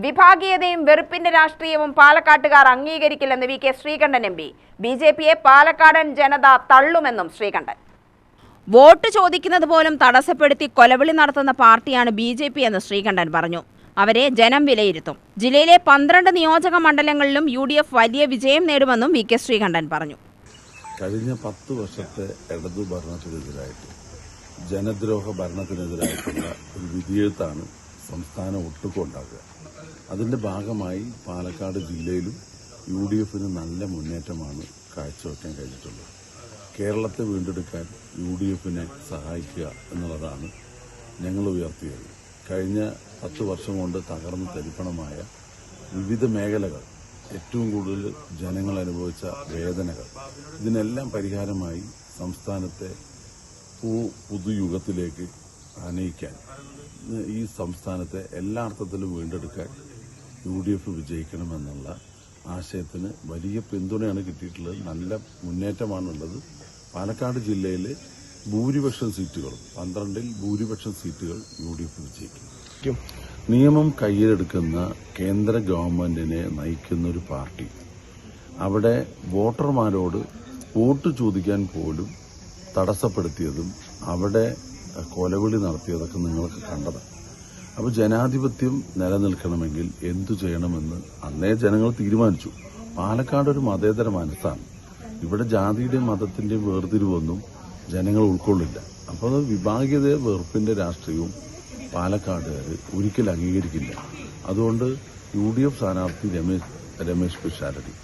വിഭാഗീയതയും വെറുപ്പിന്റെ രാഷ്ട്രീയവും പാലക്കാട്ടുകാർ അംഗീകരിക്കില്ലെന്ന് വി കെ ശ്രീകണ്ഠൻ എം പി. ബി.ജെ.പിയെ പാലക്കാടൻ ജനത തള്ളുമെന്നും ശ്രീകണ്ഠൻ. വോട്ട് ചോദിക്കുന്നത് പോലും തടസ്സപ്പെടുത്തി കൊലവിളി നടത്തുന്ന പാർട്ടിയാണ് ബി.ജെ.പി എന്ന് ശ്രീകണ്ഠൻ പറഞ്ഞു. അവരെ ജനം വിലയിരുത്തും. ജില്ലയിലെ 12 നിയോജക മണ്ഡലങ്ങളിലും UDF വലിയ വിജയം നേടുമെന്നും വി കെ ശ്രീകണ്ഠൻ പറഞ്ഞു. കഴിഞ്ഞ 10 വർഷത്തെ ഇടതു ഭരണത്തിനെതിരായിട്ട് ജനദ്രോഹ ഭരണത്തിനെതിരായിട്ടുള്ള ഒരു വിധിയെഴുത്താണ് സംസ്ഥാനം ഒട്ടുകൊണ്ടാകുക. അതിന്റെ ഭാഗമായി പാലക്കാട് ജില്ലയിലും UDFന് നല്ല മുന്നേറ്റമാണ് കാഴ്ചവെക്കാൻ കഴിഞ്ഞിട്ടുള്ളത്. കേരളത്തെ വീണ്ടെടുക്കാൻ UDFനെ സഹായിക്കുക എന്നുള്ളതാണ് ഞങ്ങൾ ഉയർത്തിയത്. കഴിഞ്ഞ 10 വർഷം കൊണ്ട് തകർന്ന് തരിപ്പണമായ വിവിധ മേഖലകൾ, ഏറ്റവും കൂടുതൽ ജനങ്ങൾ അനുഭവിച്ച വേദനകൾ, ഇതിനെല്ലാം പരിഹാരമായി സംസ്ഥാനത്തെ പുതുയുഗത്തിലേക്ക് ആനയിക്കാൻ, ഈ സംസ്ഥാനത്തെ എല്ലാ അർത്ഥത്തിലും വീണ്ടെടുക്കാൻ UDF വിജയിക്കണമെന്നുള്ള ആശയത്തിന് വലിയ പിന്തുണയാണ് കിട്ടിയിട്ടുള്ളത്. നല്ല മുന്നേറ്റമാണുള്ളത്. പാലക്കാട് ജില്ലയിലെ ഭൂരിപക്ഷം സീറ്റുകളും 12ൽ ഭൂരിപക്ഷം സീറ്റുകൾ UDF വിജയിക്കും. നിയമം കയ്യിലെടുക്കുന്ന കേന്ദ്ര ഗവൺമെന്റിനെ നയിക്കുന്ന ഒരു പാർട്ടി അവിടെ വോട്ടർമാരോട് വോട്ട് ചോദിക്കാൻ പോലും തടസ്സപ്പെടുത്തിയതും അവിടെ കൊലവിളി നടത്തിയതൊക്കെ നിങ്ങൾക്ക് കണ്ടതാണ്. അപ്പോൾ ജനാധിപത്യം നിലനിൽക്കണമെങ്കിൽ എന്തു ചെയ്യണമെന്ന് അന്നേ ജനങ്ങൾ തീരുമാനിച്ചു. പാലക്കാട് ഒരു മതേതര മനസ്സാണ്. ഇവിടെ ജാതിയുടെയും മതത്തിന്റെയും വേർതിരിവൊന്നും ജനങ്ങൾ ഉൾക്കൊള്ളില്ല. അപ്പോൾ അത് വിഭാഗീയതയെ വെറുപ്പിന്റെ രാഷ്ട്രീയവും പാലക്കാടുകാർ ഒരിക്കലും അംഗീകരിക്കില്ല. അതുകൊണ്ട് UDF സ്ഥാനാർത്ഥി രമേശ് പിഷാരടി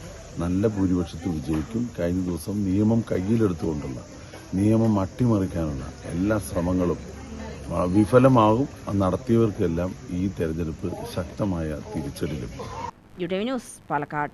നല്ല ഭൂരിപക്ഷത്തിൽ വിജയിക്കും. കഴിഞ്ഞ ദിവസം നിയമം കയ്യിലെടുത്തുകൊണ്ടുള്ള, നിയമം അട്ടിമറിക്കാനുള്ള എല്ലാ ശ്രമങ്ങളും വിഫലമാകും. നടത്തിയവർക്കെല്ലാം ഈ തെരഞ്ഞെടുപ്പ് ശക്തമായ തിരിച്ചടി ലഭിക്കും. UTV news, Palakkad.